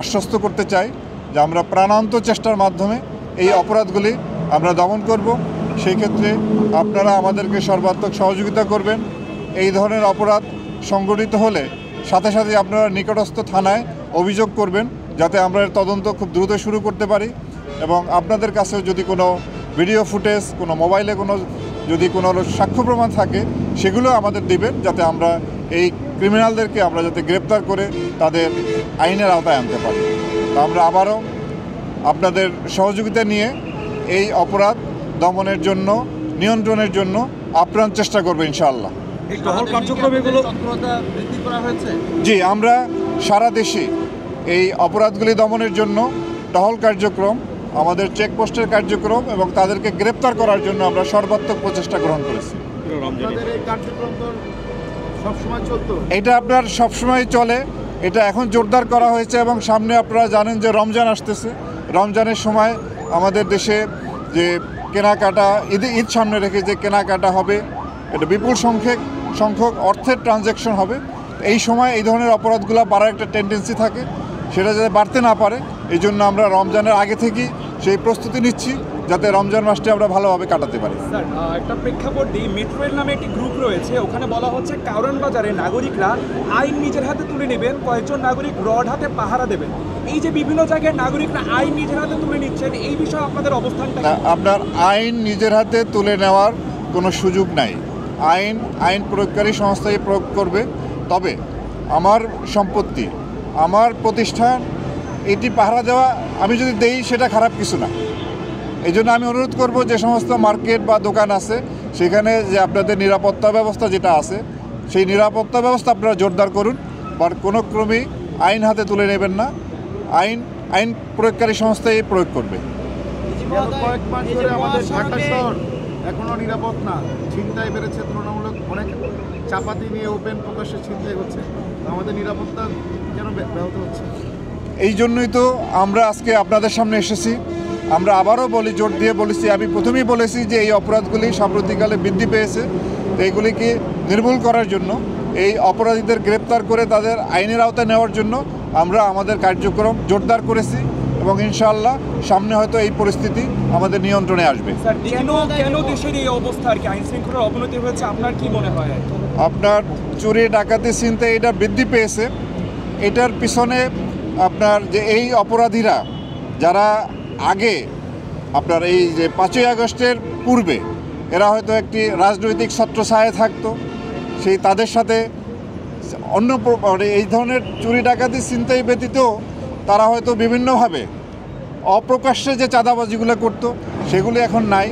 আশ্বস্ত করতে চাই যে আমরা প্রাণান্ত চেষ্টার মাধ্যমে এই অপরাধগুলি আমরা দমন করব। সেই ক্ষেত্রে আপনারা আমাদেরকে সর্বাত্মক সহযোগিতা করবেন। এই ধরনের অপরাধ সংগঠিত হলে সাথে সাথে আপনারা নিকটস্থ থানায় অভিযোগ করবেন, যাতে আমরা এর তদন্ত খুব দ্রুত শুরু করতে পারি। এবং আপনাদের কাছেও যদি কোনো ভিডিও ফুটেজ, কোনো মোবাইলে যদি কোনো সাক্ষ্য প্রমাণ থাকে, সেগুলো আমাদের দিবেন, যাতে আমরা এই ক্রিমিনালদেরকে আমরা যাতে গ্রেপ্তার করে তাদের আইনের আওতায় আনতে পারি। তো আমরা আবারও আপনাদের সহযোগিতা নিয়ে এই অপরাধ দমনের জন্য, নিয়ন্ত্রণের জন্য আপ্রাণ চেষ্টা করবো ইনশাআল্লাহ। জি, আমরা সারা দেশে এই অপরাধগুলি দমনের জন্য টহল কার্যক্রম, আমাদের চেকপোস্টের কার্যক্রম এবং তাদেরকে গ্রেপ্তার করার জন্য আমরা সর্বাত্মক প্রচেষ্টা গ্রহণ করেছি। এটা আপনার সবসময় চলে, এটা এখন জোরদার করা হয়েছে এবং সামনে আপনারা জানেন যে রমজান আসতেছে। রমজানের সময় আমাদের দেশে যে কেনাকাটা, ঈদ সামনে রেখে যে কেনাকাটা হবে, এটা বিপুল সংখ্যক অর্থের ট্রানজ্যাকশন হবে। এই সময় এই ধরনের অপরাধগুলো বাড়ার একটা টেন্ডেন্সি থাকে, সেটা যাতে বাড়তে না পারে এই জন্য আমরা রমজানের আগে থেকেই সেই প্রস্তুতি নিচ্ছি, যাতে রমজান মাসটি আমরা ভালোভাবে কাটাতে পারি। স্যার, একটা প্রেক্ষাপট দিই, মেট্রো রেল নামে একটি গ্রুপ রয়েছে, ওখানে বলা হচ্ছে কারণ বাজারে নাগরিকরা আইন নিজের হাতে তুলে নেবেন, কয়েকজন নাগরিক রড হাতে পাহারা দেবেন। এই যে বিভিন্ন জায়গায় নাগরিকরা আইন নিজের হাতে তুলে নিচ্ছেন, এই বিষয়ে আপনাদের অবস্থানটা? আপনার আইন নিজের হাতে তুলে নেওয়ার কোনো সুযোগ নাই। আইন প্রয়োগকারী সংস্থাই প্রয়োগ করবে। তবে আমার সম্পত্তি, আমার প্রতিষ্ঠান, এটি পাহারা দেওয়া আমি যদি দেই সেটা খারাপ কিছু না। এই জন্য আমি অনুরোধ করব যে সমস্ত মার্কেট বা দোকান আছে সেখানে যে আপনাদের নিরাপত্তা ব্যবস্থা যেটা আছে, সেই নিরাপত্তা ব্যবস্থা আপনারা জোরদার করুন, বা কোনো ক্রমেই আইন হাতে তুলে নেবেন না। আইন প্রয়োগকারী সংস্থাই প্রয়োগ করবে। কয়েক মাস ধরে আমাদের ঢাকা শহর এখনো নিরাপদ না, ছিনতাই বেড়েছে তুলনামূলক, অনেক চাপাতি নিয়ে ওপেন প্রকাশ্যে ছিনতাই হচ্ছে, আমাদের নিরাপত্তা যেন ব্যাহত হচ্ছে। এই জন্যই তো আমরা আজকে আপনাদের সামনে এসেছি। আমরা আবারও বলি, জোর দিয়ে বলেছি, আমি প্রথমেই বলেছি যে এই অপরাধগুলি সাম্প্রতিককালে বৃদ্ধি পেয়েছে। এইগুলিকে নির্মূল করার জন্য, এই অপরাধীদের গ্রেপ্তার করে তাদের আইনের আওতায় নেওয়ার জন্য আমরা আমাদের কার্যক্রম জোরদার করেছি এবং ইনশাআল্লাহ সামনে হয়তো এই পরিস্থিতি আমাদের নিয়ন্ত্রণে আসবে। কেন দেশের এই অবস্থা, আর কি আইন শৃঙ্খলার অবনতি হয়েছে, আপনার কি মনে হয়? আপনার চুরি, ডাকাতি, ছিনতাই এটা বৃদ্ধি পেয়েছে। এটার পিছনে আপনার যে এই অপরাধীরা যারা আগে আপনার এই যে 5ই আগস্টের পূর্বে এরা হয়তো একটি রাজনৈতিক ছত্রছায়ায় থাকতো, সেই তাদের সাথে অন্য এই ধরনের চুরি, ডাকাতি, ছিনতাই ব্যতীত তারা হয়তো বিভিন্নভাবে অপ্রকাশ্যে যে চাঁদাবাজিগুলো করতো সেগুলি এখন নাই।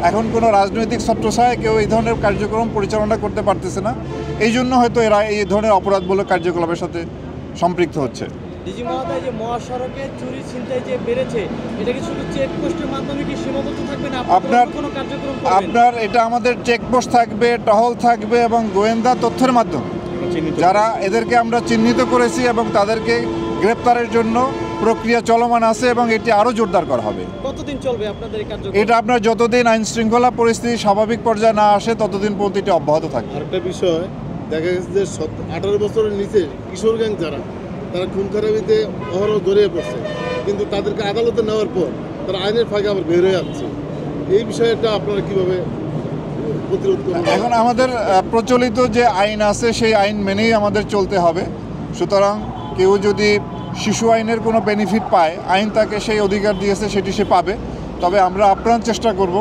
এখন কোনো রাজনৈতিক ছত্রছায়ায় কেউ এই ধরনের কার্যক্রম পরিচালনা করতে পারতেছে না। এই জন্য হয়তো এরা এই ধরনের অপরাধমূলক কার্যকলাপের সাথে সম্পৃক্ত হচ্ছে। ডিজি মহোদয়, যে মহাসড়কে চুরি ছিনতাই যে বেড়েছে, এটা কি শুধু চেকপোস্টের মাধ্যমে কি সীমাবদ্ধ থাকবে না? আপনার এটা আমাদের চেকপোস্ট থাকবে, টহল থাকবে এবং গোয়েন্দা তথ্যের মাধ্যমে যারা এদেরকে আমরা চিহ্নিত করেছি এবং তাদেরকে গ্রেপ্তারের জন্য প্রক্রিয়া চলমান আছে এবং এটি আরও জোরদার করা হবে। কতদিন চলবে আপনাদের এই কার্যক্রম? এটা আপনার যতদিন আইন শৃঙ্খলা পরিস্থিতি স্বাভাবিক পর্যায়ে না আসে ততদিন পর্যন্ত এটি অব্যাহত থাকবে। আরেকটা বিষয় দেখা গেছে যে 18 বছরের নিচে কিশোর গ্যাং যারা, তারা খুন খারাপিতে অহরহ জড়িয়ে পড়ছে, কিন্তু তাদেরকে আদালতে নেওয়ার পর তারা আইনের ফাঁকে আবার বের হয়ে যাচ্ছে। এই বিষয়টা আপনারা কীভাবে প্রতিরোধ করবেন? এখন আমাদের প্রচলিত যে আইন আছে সেই আইন মেনেই আমাদের চলতে হবে। সুতরাং কেউ যদি শিশু আইনের কোনো বেনিফিট পায়, আইন তাকে সেই অধিকার দিয়েছে, সেটি সে পাবে। তবে আমরা আপ্রাণ চেষ্টা করব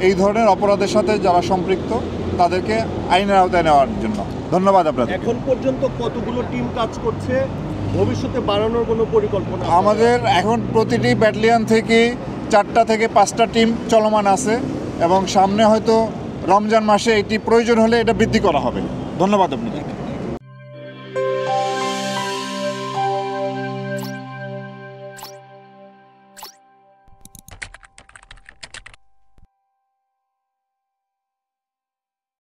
এই ধরনের অপরাধের সাথে যারা সম্পৃক্ত তাদেরকে আইনের আওতায় নেওয়ার জন্য। ধন্যবাদ আপনাদের। এখন পর্যন্ত কতগুলো টিম কাজ করছে, ভবিষ্যতে বাড়ানোর কোনো পরিকল্পনা? আমাদের এখন প্রতিটি ব্যাটালিয়ন থেকে 4টা থেকে 5টা টিম চলমান আছে এবং সামনে হয়তো রমজান মাসে এটি প্রয়োজন হলে এটা বৃদ্ধি করা হবে। ধন্যবাদ আপনাদের।